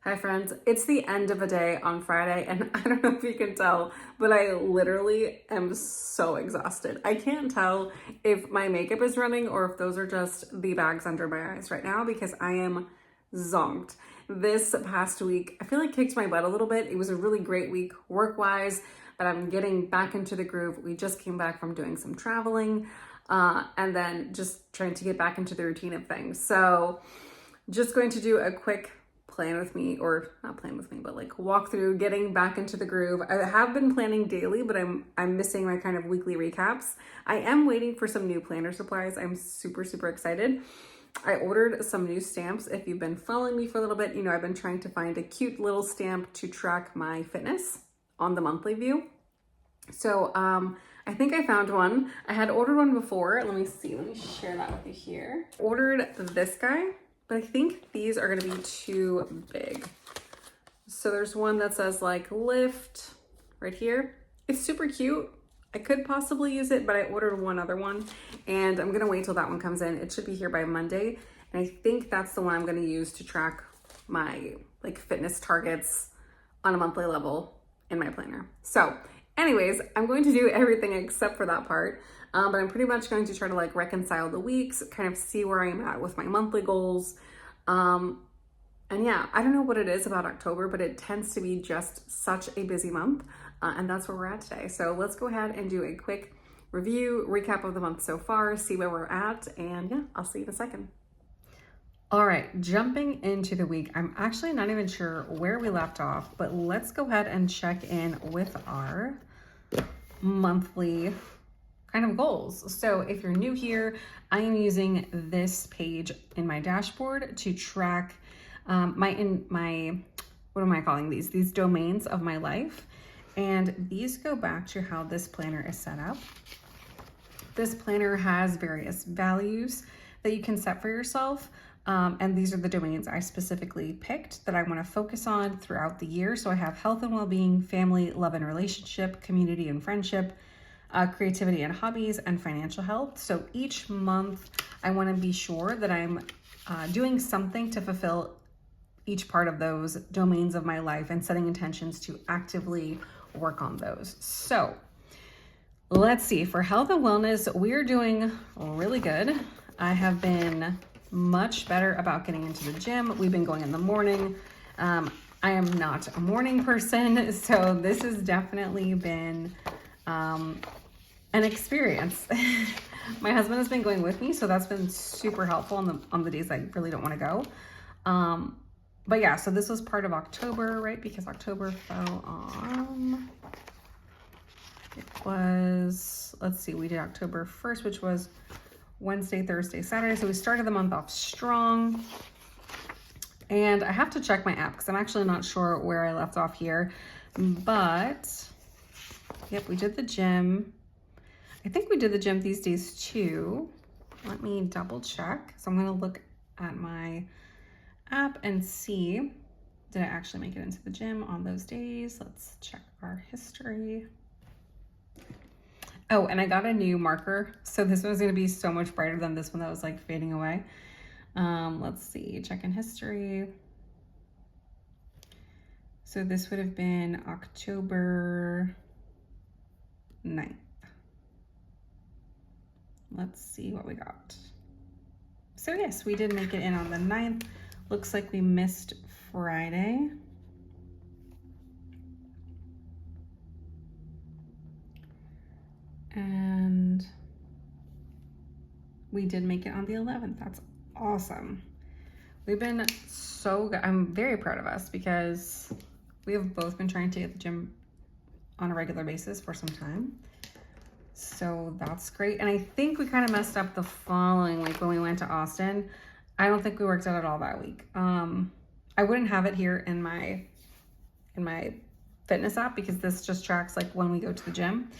Hi friends, it's the end of a day on Friday and I don't know if you can tell, but I literally am so exhausted. I can't tell if my makeup is running or if those are just the bags under my eyes right now because I am zonked. This past week, I feel like kicked my butt a little bit. It was a really great week work-wise, but I'm getting back into the groove. We just came back from doing some traveling and then just trying to get back into the routine of things. So just going to do a quick plan with me, or not plan with me, but like walk through getting back into the groove. I have been planning daily, but I'm missing my kind of weekly recaps. I am waiting for some new planner supplies. I'm super excited. I ordered some new stamps. If you've been following me for a little bit, you know I've been trying to find a cute little stamp to track my fitness on the monthly view. So I think I found one. I had ordered one before. Let me share that with you here. Ordered this guy, but I think these are gonna be too big. So there's one that says like lift right here. It's super cute. I could possibly use it, but I ordered one other one and I'm gonna wait till that one comes in. It should be here by Monday. And I think that's the one I'm gonna use to track my like fitness targets on a monthly level in my planner. So anyways, I'm going to do everything except for that part. But I'm pretty much going to try to like reconcile the weeks, kind of see where I'm at with my monthly goals. And yeah, I don't know what it is about October, but it tends to be just such a busy month. And that's where we're at today. So let's go ahead and do a quick review, recap of the month so far, see where we're at. And yeah, I'll see you in a second. All right, jumping into the week. I'm actually not even sure where we left off, but let's go ahead and check in with our monthly kind of goals. So if you're new here, I am using this page in my dashboard to track what am I calling these domains of my life. And these go back to how this planner is set up. This planner has various values that you can set for yourself. And these are the domains I specifically picked that I want to focus on throughout the year. So I have health and well-being, family, love and relationship, community and friendship, creativity and hobbies, and financial health. So each month I want to be sure that I'm doing something to fulfill each part of those domains of my life and setting intentions to actively work on those. So let's see, for health and wellness, we're doing really good. I have been much better about getting into the gym. We've been going in the morning. I am not a morning person, so this has definitely been an experience. My husband has been going with me, so that's been super helpful on the days I really don't want to go. But yeah, so this was part of October, right? Because October fell on, it was, let's see, we did October 1st, which was Wednesday, Thursday, Saturday. So we started the month off strong. And I have to check my app because I'm actually not sure where I left off here. But yep, we did the gym. I think we did the gym these days too. Let me double check. So I'm going to look at my app and see, did I actually make it into the gym on those days? Let's check our history. Oh, and I got a new marker. So this one's going to be so much brighter than this one that was like fading away. Let's see, check in history. So this would have been October 9th. Let's see what we got. So yes, we did make it in on the 9th. Looks like we missed Friday. And we did make it on the 11th. That's awesome. We've been so good. I'm very proud of us because we have both been trying to get the gym on a regular basis for some time. So that's great. And I think we kind of messed up the following, like when we went to Austin. I don't think we worked out at all that week. I wouldn't have it here in my fitness app because this just tracks like when we go to the gym.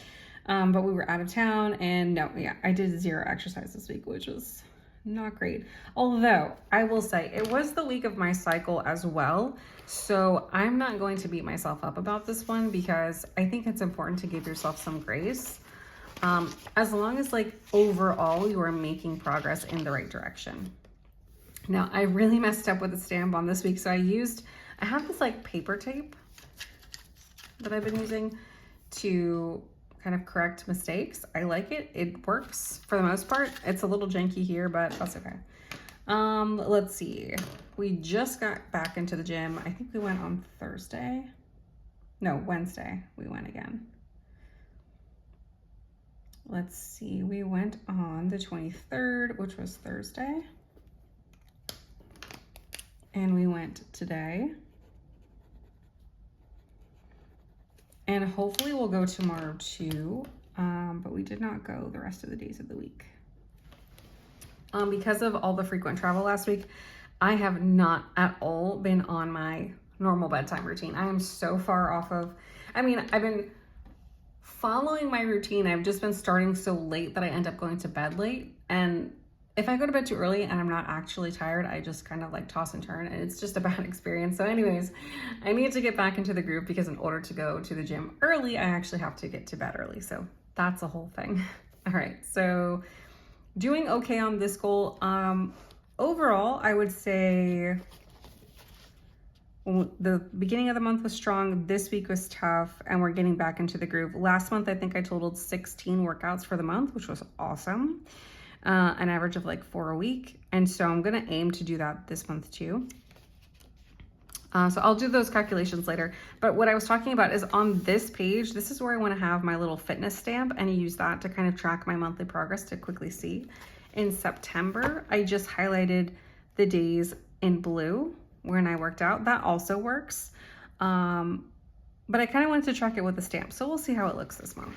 But we were out of town and no, yeah, I did 0 exercise this week, which was not great. Although I will say it was the week of my cycle as well. So I'm not going to beat myself up about this one because I think it's important to give yourself some grace. As long as like overall you are making progress in the right direction. Now I really messed up with the stamp on this week. So I used I have this like paper tape that I've been using to kind of correct mistakes. I like it. It works for the most part. It's a little janky here, but that's okay. Let's see. We just got back into the gym. I think we went on Thursday. No, Wednesday we went again. Let's see. We went on the 23rd, which was Thursday. And we went today. And hopefully we'll go tomorrow too. But we did not go the rest of the days of the week. Because of all the frequent travel last week, I have not at all been on my normal bedtime routine. I am so far off of, I've been following my routine. I've just been starting so late that I end up going to bed late. And if I go to bed too early and I'm not actually tired, I just kind of like toss and turn, and it's just a bad experience. So anyways, I need to get back into the groove because in order to go to the gym early, I actually have to get to bed early. So that's a whole thing. All right, so doing okay on this goal. Overall, I would say the beginning of the month was strong. This week was tough, and we're getting back into the groove. Last month, I think I totaled 16 workouts for the month, which was awesome. An average of like 4 a week. And so I'm going to aim to do that this month too. So I'll do those calculations later. But what I was talking about is on this page, this is where I want to have my little fitness stamp and use that to kind of track my monthly progress to quickly see. In September, I just highlighted the days in blue when I worked out. That also works. But I kind of wanted to track it with a stamp. So we'll see how it looks this month.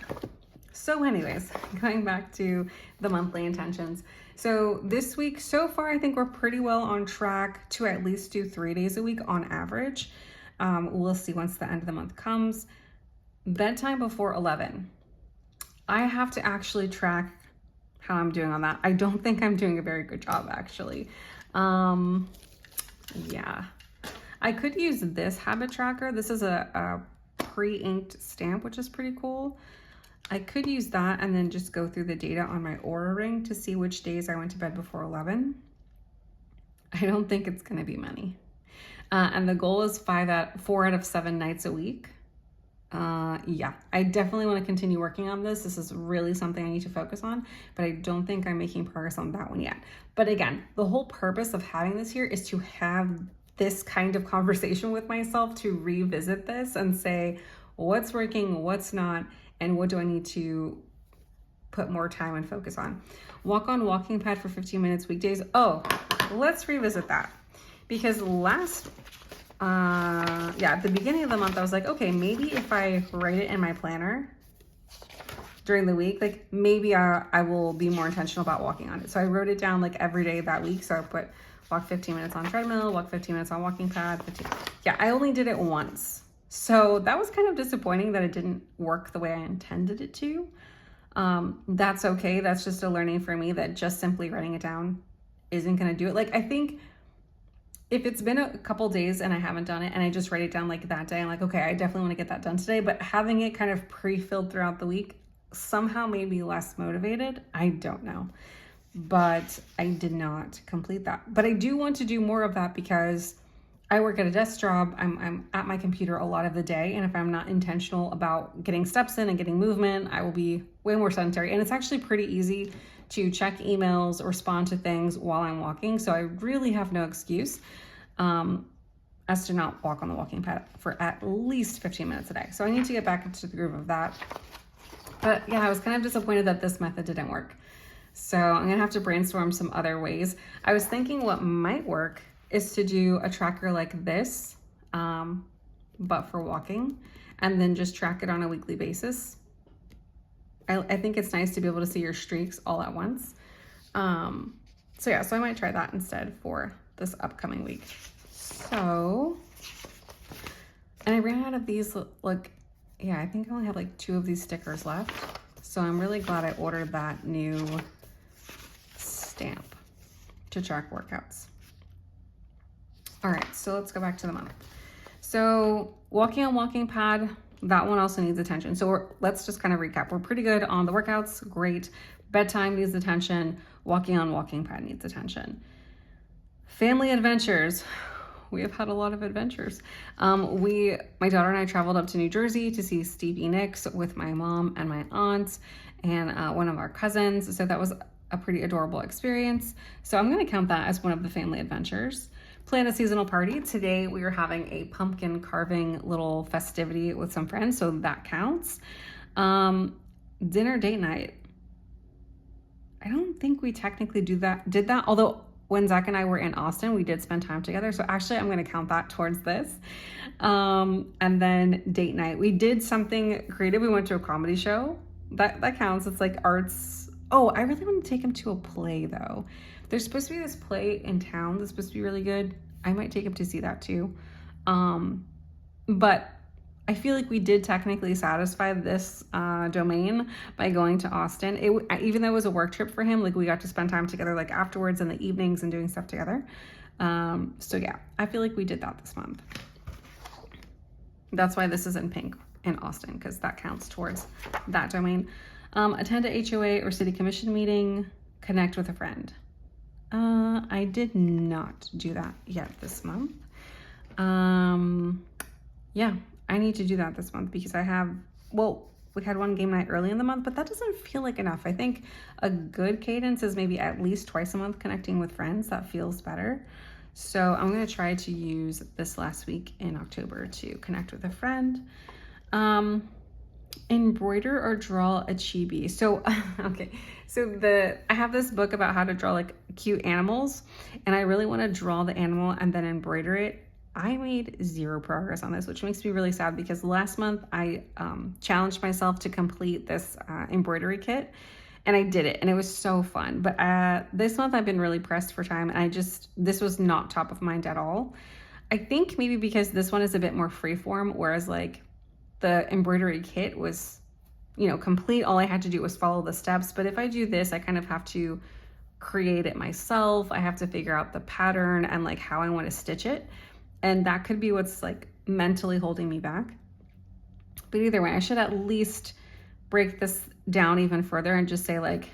So anyways, going back to the monthly intentions. So this week, so far, I think we're pretty well on track to at least do 3 days a week on average. We'll see once the end of the month comes. Bedtime before 11. I have to actually track how I'm doing on that. I don't think I'm doing a very good job, actually. Yeah. I could use this habit tracker. This is a pre-inked stamp, which is pretty cool. I could use that and then just go through the data on my Oura ring to see which days I went to bed before 11. I don't think it's going to be many. And the goal is 4 out of 7 nights a week. Yeah, I definitely want to continue working on this. This is really something I need to focus on, but I don't think I'm making progress on that one yet. But again, the whole purpose of having this here is to have this kind of conversation with myself, to revisit this and say, what's working, what's not, and what do I need to put more time and focus on. Walk on walking pad for 15 minutes weekdays. Oh, let's revisit that. Because at the beginning of the month, I was like, okay, maybe if I write it in my planner during the week, like maybe I will be more intentional about walking on it. So I wrote it down like every day that week. So I put walk 15 minutes on treadmill, walk 15 minutes on walking pad. Yeah, I only did it once. So that was kind of disappointing that it didn't work the way I intended it to. That's okay. That's just a learning for me that just simply writing it down isn't going to do it. Like, I think if it's been a couple days and I haven't done it and I just write it down like that day, I'm like, okay, I definitely want to get that done today. But having it kind of pre-filled throughout the week somehow made me less motivated. I don't know. But I did not complete that. But I do want to do more of that because I work at a desk job. I'm at my computer a lot of the day. And if I'm not intentional about getting steps in and getting movement, I will be way more sedentary. And it's actually pretty easy to check emails, respond to things while I'm walking. So I really have no excuse as to not walk on the walking pad for at least 15 minutes a day. So I need to get back into the groove of that. But yeah, I was kind of disappointed that this method didn't work. So I'm gonna have to brainstorm some other ways. I was thinking what might work is to do a tracker like this, but for walking, and then just track it on a weekly basis. I think it's nice to be able to see your streaks all at once. So yeah, so I might try that instead for this upcoming week. So, and I ran out of these, like, yeah, I think I only have like 2 of these stickers left. So I'm really glad I ordered that new stamp to track workouts. All right, so let's go back to the month. So walking on walking pad, that one also needs attention. So let's just kind of recap. We're pretty good on the workouts, great. Bedtime needs attention. Walking on walking pad needs attention. Family adventures. we have had a lot of adventures. My daughter and I traveled up to New Jersey to see Stevie Nicks with my mom and my aunts and one of our cousins. So that was a pretty adorable experience. So I'm going to count that as one of the family adventures. Plan a seasonal party. Today we are having a pumpkin carving little festivity with some friends, so that counts. Dinner date night. I don't think we technically did that, although when Zach and I were in Austin, we did spend time together. So actually I'm going to count that towards this. And then date night. We did something creative. We went to a comedy show. That counts. It's like arts. Oh, I really want to take him to a play though. There's supposed to be this play in town that's supposed to be really good. I might take him to see that too. But I feel like we did technically satisfy this domain by going to Austin. Even though it was a work trip for him, like we got to spend time together like afterwards in the evenings and doing stuff together. So yeah, I feel like we did that this month. That's why this is in pink in Austin, because that counts towards that domain. Attend a HOA or city commission meeting, connect with a friend. I did not do that yet this month. Yeah, I need to do that this month because we had one game night early in the month, but that doesn't feel like enough. I think a good cadence is maybe at least twice a month connecting with friends. That feels better. So I'm going to try to use this last week in October to connect with a friend. Embroider or draw a chibi. So, okay. So I have this book about how to draw like cute animals, and I really want to draw the animal and then embroider it. I made zero progress on this, which makes me really sad because last month I challenged myself to complete this embroidery kit, and I did it, and it was so fun. But this month I've been really pressed for time, and this was not top of mind at all. I think maybe because this one is a bit more freeform, whereas like the embroidery kit was, complete. All I had to do was follow the steps. But if I do this, I kind of have to create it myself. I have to figure out the pattern and like how I want to stitch it. And that could be what's like mentally holding me back. But either way, I should at least break this down even further and just say like,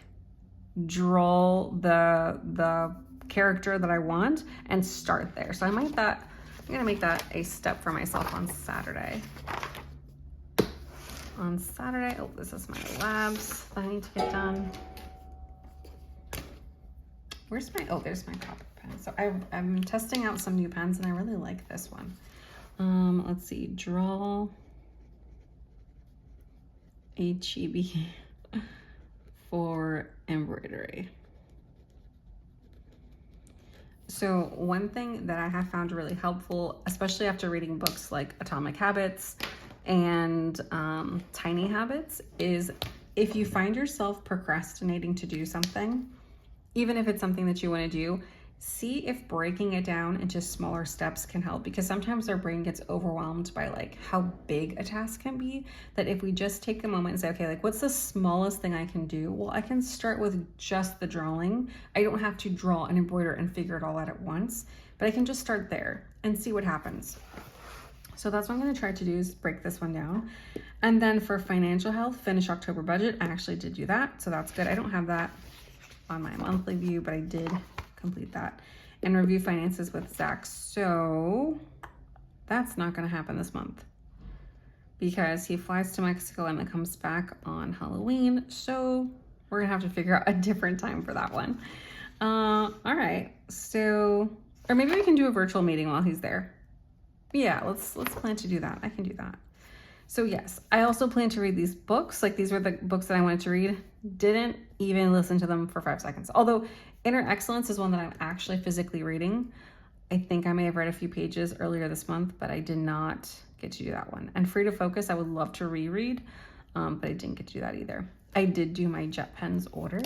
draw the character that I want and start there. So I'm gonna make that a step for myself on Saturday. Oh, this is my labs that I need to get done. There's my Copic pen. So I'm testing out some new pens and I really like this one. Let's see, draw a chibi for embroidery. So one thing that I have found really helpful, especially after reading books like Atomic Habits and Tiny Habits, is if you find yourself procrastinating to do something, even if it's something that you want to do, see if breaking it down into smaller steps can help, because sometimes our brain gets overwhelmed by like how big a task can be, that if we just take a moment and say, okay, like what's the smallest thing I can do? Well, I can start with just the drawing. I don't have to draw and embroider and figure it all out at once, but I can just start there and see what happens. So that's what I'm going to try to do, is break this one down. And then for financial health, finish October budget. I actually did do that, so that's good. I don't have that on my monthly view, but I did complete that. And review finances with Zach. So that's not going to happen this month because he flies to Mexico and then comes back on Halloween. So we're going to have to figure out a different time for that one. All right. So, or maybe we can do a virtual meeting while he's there. Yeah, let's plan to do that. I can do that. So yes, I also plan to read these books. Like these were the books that I wanted to read. Didn't even listen to them for 5 seconds. Although Inner Excellence is one that I'm actually physically reading. I think I may have read a few pages earlier this month, but I did not get to do that one. And Free to Focus, I would love to reread, but I didn't get to do that either. I did do my Jetpens order.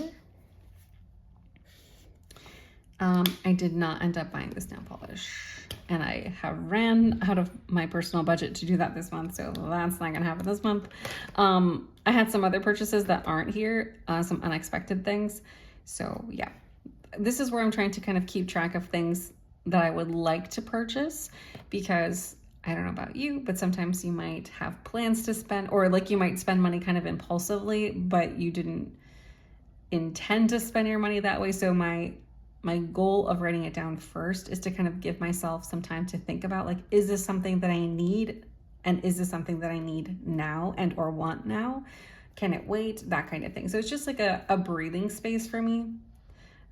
I did not end up buying this nail polish, and I have ran out of my personal budget to do that this month, so that's not gonna happen this month. I had some other purchases that aren't here, some unexpected things. So yeah, this is where I'm trying to kind of keep track of things that I would like to purchase, because I don't know about you, but sometimes you might have plans to spend, or like you might spend money kind of impulsively, but you didn't intend to spend your money that way. So my my goal of writing it down first is to kind of give myself some time to think about, like, is this something that I need? And is this something that I need now and or want now? Can it wait? That kind of thing. So it's just like a breathing space for me.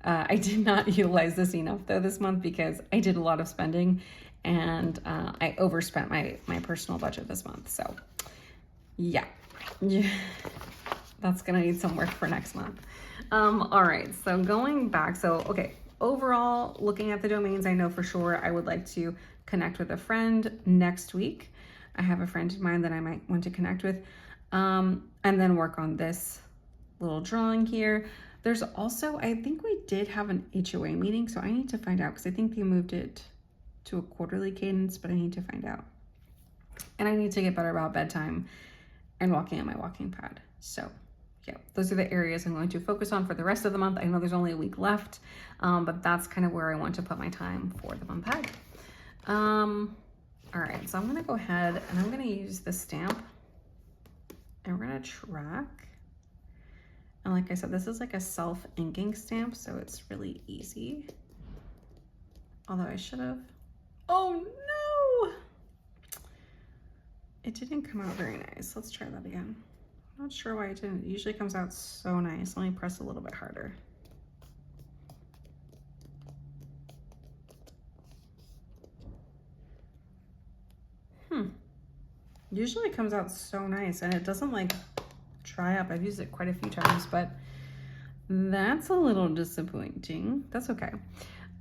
I did not utilize this enough though this month because I did a lot of spending and I overspent my personal budget this month. So yeah, that's gonna need some work for next month. All right, so going back, so okay, overall, looking at the domains, I know for sure I would like to connect with a friend next week. I have a friend of mine that I might want to connect with, and then work on this little drawing here. There's also, I think we did have an HOA meeting, so I need to find out because I think they moved it to a quarterly cadence, but I need to find out. And I need to get better about bedtime and walking on my walking pad. So yeah, those are the areas I'm going to focus on for the rest of the month. I know there's only a week left, but that's kind of where I want to put my time for the month ahead. All right, so I'm gonna go ahead and I'm gonna use the stamp and we're gonna track. And like I said, this is like a self-inking stamp, so it's really easy. Although I should have, oh no! It didn't come out very nice. Let's try that again. I'm not sure why it didn't. It usually comes out so nice. Let me press a little bit harder. Usually it comes out so nice and it doesn't like dry up. I've used it quite a few times, but that's a little disappointing. That's okay.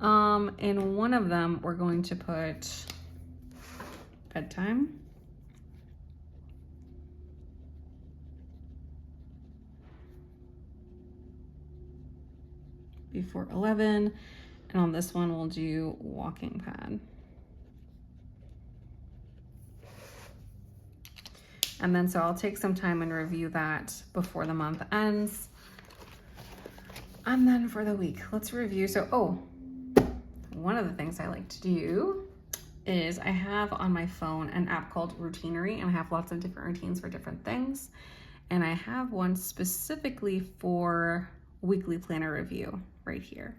In one of them, we're going to put bedtime. Before 11. And on this one, we'll do walking pad. And then, so I'll take some time and review that before the month ends. And then for the week, let's review. So, one of the things I like to do is I have on my phone an app called Routinery, and I have lots of different routines for different things. And I have one specifically for weekly planner review right here.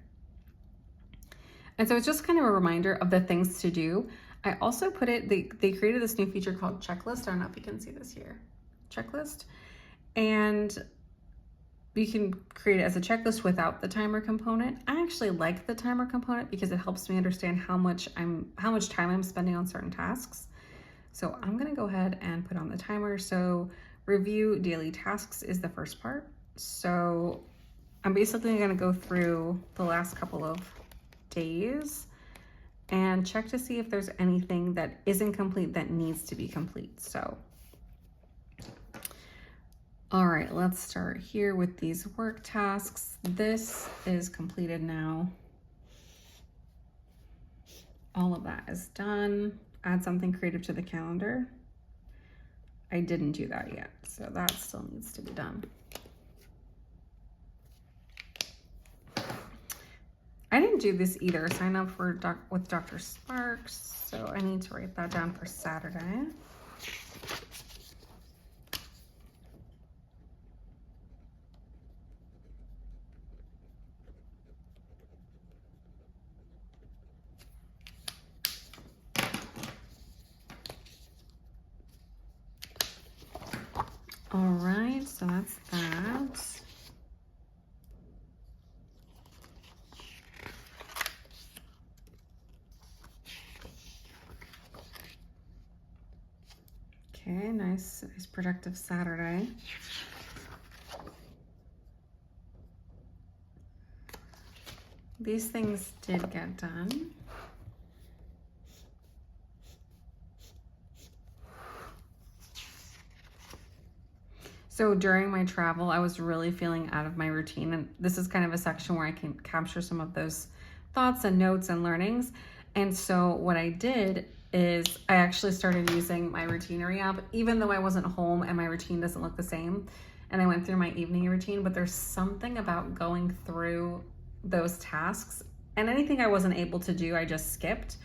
And so it's just kind of a reminder of the things to do. I also put it, they created this new feature called checklist. I don't know if you can see this here, checklist. And you can create it as a checklist without the timer component. I actually like the timer component because it helps me understand how much time I'm spending on certain tasks. So I'm gonna go ahead and put on the timer. So review daily tasks is the first part. So I'm basically gonna go through the last couple of days and check to see if there's anything that isn't complete that needs to be complete. So, all right, let's start here with these work tasks. This is completed now. All of that is done. Add something creative to the calendar. I didn't do that yet, so that still needs to be done. I didn't do this either. Sign up for with Dr. Sparks. So I need to write that down for Saturday. All right, so that's that. Okay, nice productive Saturday. These things did get done. So during my travel, I was really feeling out of my routine. And this is kind of a section where I can capture some of those thoughts and notes and learnings. And so what I did is I actually started using my Routinery app, even though I wasn't home and my routine doesn't look the same. And I went through my evening routine, but there's something about going through those tasks, and anything I wasn't able to do, I just skipped.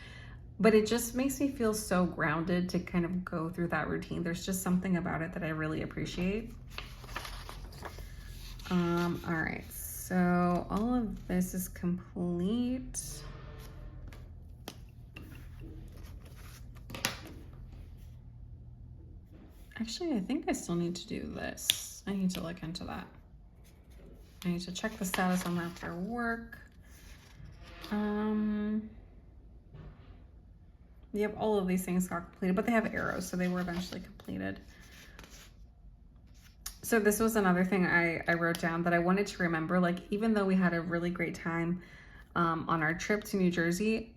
But it just makes me feel so grounded to kind of go through that routine. There's just something about it that I really appreciate. All right, So all of this is complete. Actually, I think I still need to do this. I need to look into that. I need to check the status on that for work. Yep, all of these things got completed, but they have arrows, so they were eventually completed. So this was another thing I wrote down that I wanted to remember. Like, even though we had a really great time on our trip to New Jersey,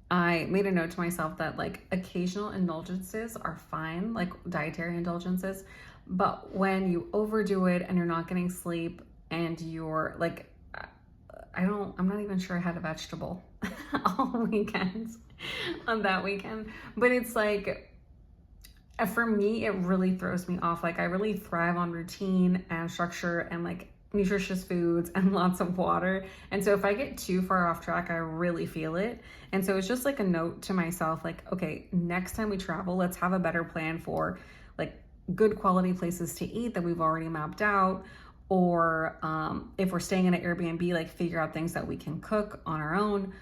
I made a note to myself that like occasional indulgences are fine, like dietary indulgences, but when you overdo it and you're not getting sleep and you're like, I'm not even sure I had a vegetable all weekend on that weekend, but it's like, for me, it really throws me off. Like, I really thrive on routine and structure and like nutritious foods and lots of water. And so if I get too far off track, I really feel it. And so it's just like a note to myself, like, okay, next time we travel, let's have a better plan for like good quality places to eat that we've already mapped out. Or if we're staying in an Airbnb, like figure out things that we can cook on our own.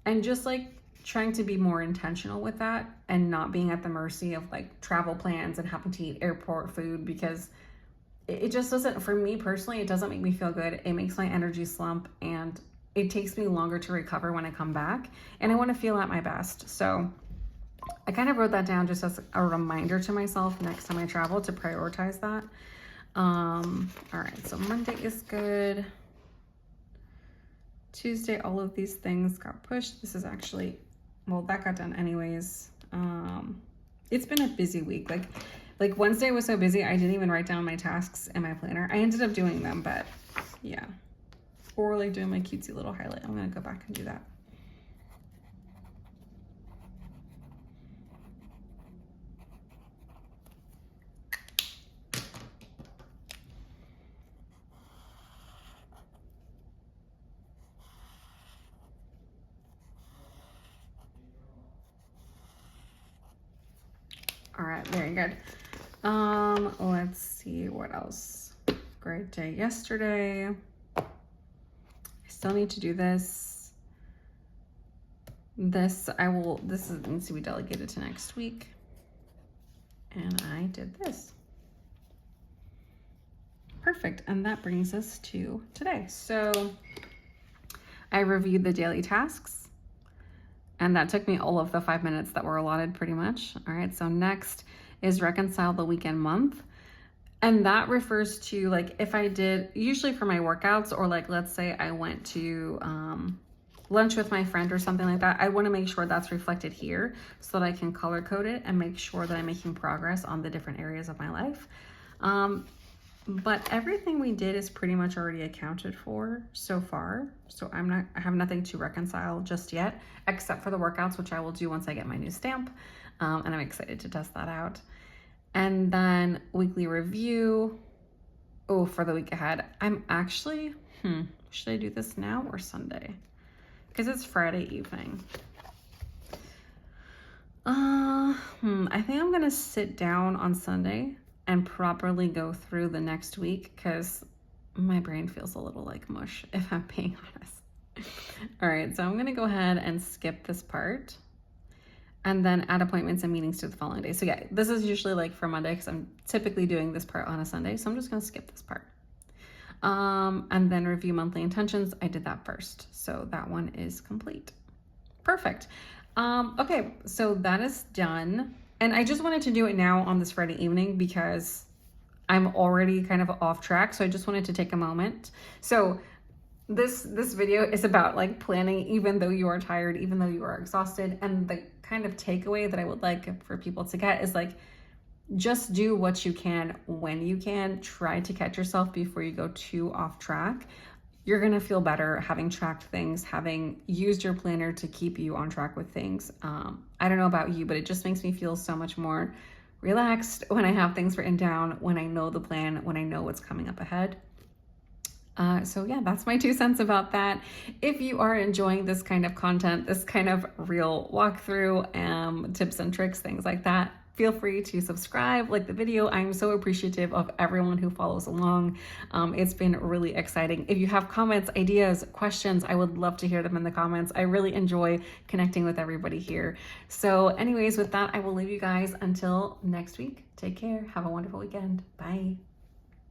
And just like trying to be more intentional with that and not being at the mercy of like travel plans and having to eat airport food, because it just doesn't, for me personally, it doesn't make me feel good. It makes my energy slump and it takes me longer to recover when I come back, and I want to feel at my best. So I kind of wrote that down just as a reminder to myself next time I travel to prioritize that. All right, so Monday is good. Tuesday, all of these things got pushed. This is actually, well, that got done anyways. It's been a busy week. Like Wednesday was so busy, I didn't even write down my tasks in my planner. I ended up doing them, but yeah. Or like doing my cutesy little highlight. I'm gonna go back and do that. All right, very good. Let's see what else. Great day yesterday. I still need to do this. This needs to be delegated to next week. And I did this. Perfect, and that brings us to today. So I reviewed the daily tasks, and that took me all of the 5 minutes that were allotted pretty much. All right, so next is reconcile the weekend month. And that refers to like if I did, usually for my workouts, or like let's say I went to lunch with my friend or something like that, I want to make sure that's reflected here so that I can color code it and make sure that I'm making progress on the different areas of my life. But everything we did is pretty much already accounted for so far. So I have nothing to reconcile just yet, except for the workouts, which I will do once I get my new stamp. And I'm excited to test that out. And then weekly review. Oh, for the week ahead. I'm actually, should I do this now or Sunday? Because it's Friday evening. I think I'm gonna sit down on Sunday and properly go through the next week, because my brain feels a little like mush, if I'm being honest. All right, so I'm gonna go ahead and skip this part and then add appointments and meetings to the following day. So yeah, this is usually like for Monday, because I'm typically doing this part on a Sunday. So I'm just gonna skip this part. And then review monthly intentions. I did that first. So that one is complete. Perfect. Okay, so that is done. And I just wanted to do it now on this Friday evening because I'm already kind of off track. So I just wanted to take a moment. So this video is about like planning, even though you are tired, even though you are exhausted. And the kind of takeaway that I would like for people to get is like, just do what you can when you can. Try to catch yourself before you go too off track. You're gonna feel better having tracked things, having used your planner to keep you on track with things. I don't know about you, but it just makes me feel so much more relaxed when I have things written down, when I know the plan, when I know what's coming up ahead. So yeah, that's my 2 cents about that. If you are enjoying this kind of content, this kind of real walkthrough, tips and tricks, things like that, feel free to subscribe, like the video. I'm so appreciative of everyone who follows along. It's been really exciting. If you have comments, ideas, questions, I would love to hear them in the comments. I really enjoy connecting with everybody here. So anyways, with that, I will leave you guys until next week. Take care. Have a wonderful weekend. Bye.